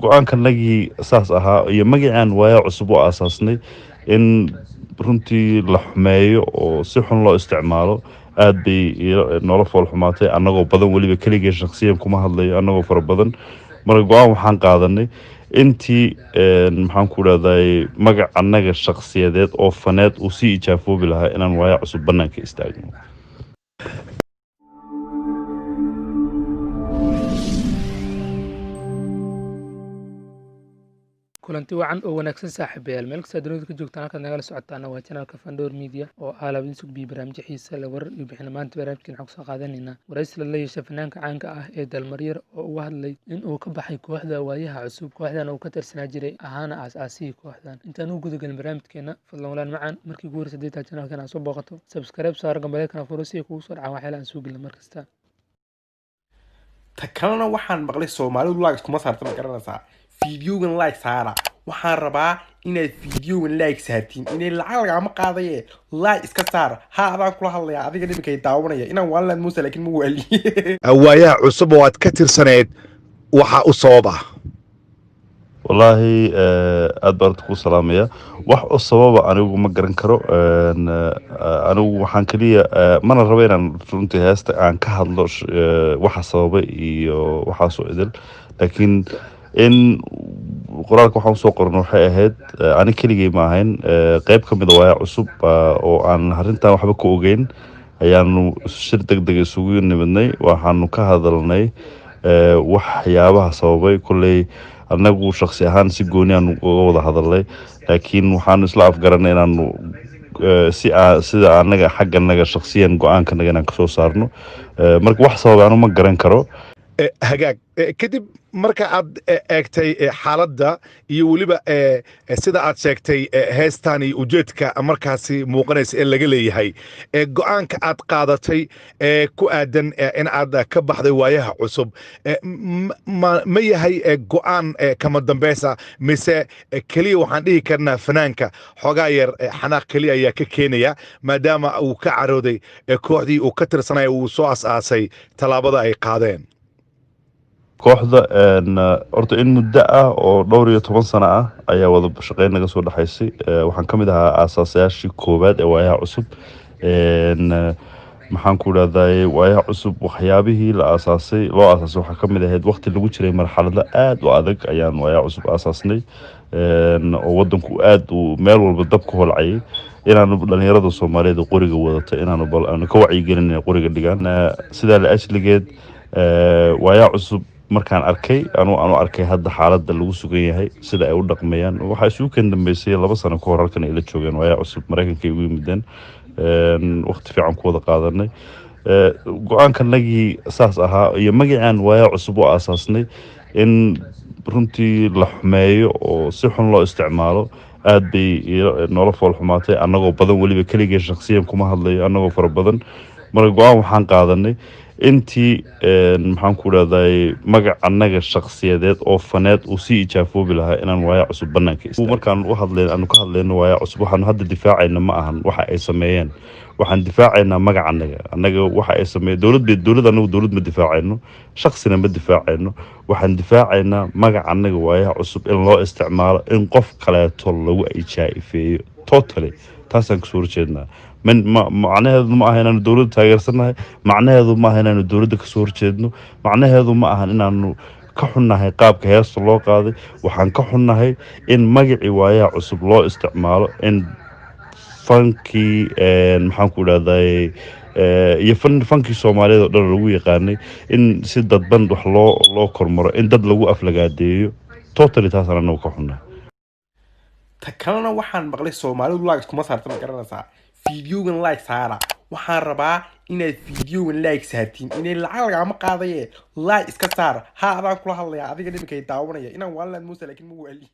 go-aankanagii saas ahaa iyo magacaan waayaa cusub u aasaasnay in runtii la xumeeyo oo si xun loo isticmaalo aad bay noola fool xumaatay annagoo badan weliba keligee shakhsiyan kuma hadlayo annagoo fara badan marka go-aan waxaan qaadanay intii maxaan ku dhahday magac annaga shakhsiyadeed oo faneed uu sii ijaafoobi lahaa inaan waayaa cusub bannaanka istaagno. kulanti wacan oo wanaagsan saaxiibayaal meel kasta dunida ka joogtaan halkaad nagala socotaan waa channelka Fandor Media oo aalabin sug bi barnaamij xiisa la warar iyo bixin maanta barnaamijkan xog soo qaadanayna waraysi la yeeshay fanaanka caanka ah ee Dalmaryar oo uu hadlay in uu ka baxay kooxda waayaha cusub kooxdan uu ka tirsanaa jiray ahaana aasaasii kooxdan intaan uu gudagalin barnaamijkeena fadlan walaan macaan markii ugu horeysay deetaa channelkan aad soo booqato subscribe saar gambaleedkana furo si kugu soo dhacaan waxyaalaha aan soo gelin mar kasta takalana waxaan maqlay Soomaalidu like kuma saartan garanaysaa fiidiyogan like saara waxaan rabaa inaad fiidiyogan like saartiin inay lacag laga ma qaadaye like iska saar ha adaan kula hadlaya adiga dhibkay daawanaya inaan waalan muusa laakiin ma waali waayaa cusub oo aad ka tirsaneed waxa u sababa wallaahi aad baan ku salaamaya wax u sababa anigu ma garan karo anigu waxaan kaliya mana rabo inaan runtii heesta aan ka hadlo waxa sababa iyo waxa soo idil laakiin in qoraalka waxaan soo qorno waxay ahayd ani keligay ma ahayn qayb ka mid ah waayaa cusub oo aan arrintan waxba ka ogeyn ayaanu shir degdeg isugu nimidnay waxaanu ka hadalnay waxyaabaha sababay kulley annagu shakhsi ahaan si gooni aan uga wada hadalnay laakiin waxaanu isla afgaranay inaanu sida annaga xagganaga shakhsiyan go-aankanaga inaan kasoo saarno marka wax sababay anu ma garan karo hagaag kadib marka aad eegtay xaaladda iyo weliba sida aad sheegtay heestan iyo ujeedka markaasi muuqanaysa ee laga leeyahay go-aanka aad qaadatay ku aadan in aad ka baxday waayaha cusub ma yahay go-aan kama dambeysa mise keliya waxaan dhihi karnaa fanaanka xoogaa yar xanaaq keliya ayaa ka keenaya maadaama uu ka carooday kooxdii uu ka tirsanaya uu soo asaasay tallaabada ay qaadeen kooxda horta in muddo ah oo dhowr iyo 10 sano ah ayaa wada shaqeyn naga soo dhaxaysay waxaan ka mid ahaa aasaasyaashii koowaad ee waayaha cusub maxaan ku dhahday waayaha cusub waxyaabihii loo aasaasay waxaa ka mid ahayd waqti lagu jiray marxalado aad u adag ayaan waayaha cusub aasaasnay oo wadanku aad u meel walba dab ku holcayay inaanu dhalinyarada Soomaaliyeed qoriga wadata inaanu ka wacyigelin qoriga dhigaan sida la ajligeed waayaha cusub markaan arkay aanu arkay hadda xaaladda lagu sugan yahay sida ay u dhaqmayaan waxa isugu kan dambeysay 2 sano ka hor halkan ay la joogeen waayaha cusub Mareykanka ay ugu yimideen waqti fiican ku wada qaadanay go-aankanagii saas ahaa iyo magacaan waayaha cusub u aasaasnay in runtii la xumeeyo oo si xun loo isticmaalo aad bay noola fool xumaatay annagoo badan weliba keligee shakhsiyan kuma hadlayo annagoo fara badan marka go-aan waxaan qaadanay intii maxaan ku dhahday magac annaga shakhsiyadeed oo faneed uu sii ijaafoobi lahaa inaan waayaa cusub bannaanka istaagno markaan u hadlayno aanu ka hadlayno waayaa cusub waxaanu hadda difaacayna ma ahan waxa ay sameeyeen waxaan difaacaynaa magac annaga waxa ay sameeyeen dowlad anagu dowlad ma difaacayno shakhsina ma difaacayno waxaan difaacaynaa magac annaga waayaha cusub in loo isticmaalo in qof kaleeto lagu ijaafeeyo totally taasaan kasoo horjeednaa macnaheedu ma aha inaanu dowladda taageersanahay macnaheedu ma aha inaanu dowladda kasoo horjeedno macnaheedu ma aha inaanu ka xunnahay qaabka heesta loo qaaday waxaan ka xunnahay in magacii waayaha cusub loo isticmaalo in fankii maxaan ku dhahday iyo fankii Soomaaliyeed oo dhan lagu yaqaanay in si dadban wax loo kormaro in dad lagu aflagaadeeyo totally taasana anagu ka xunnahay takalana waxaan maqlay Soomaalidu like kuma saartan garanaysaa fiidiyogan like saara waxaan rabaa inaad fiidiyogan like saartiin inay lacag laga ma qaadaye like iska saar ha adaan kula hadlaya adiga dhibkay daawanaya inaan waalan muusa laakiin ma waali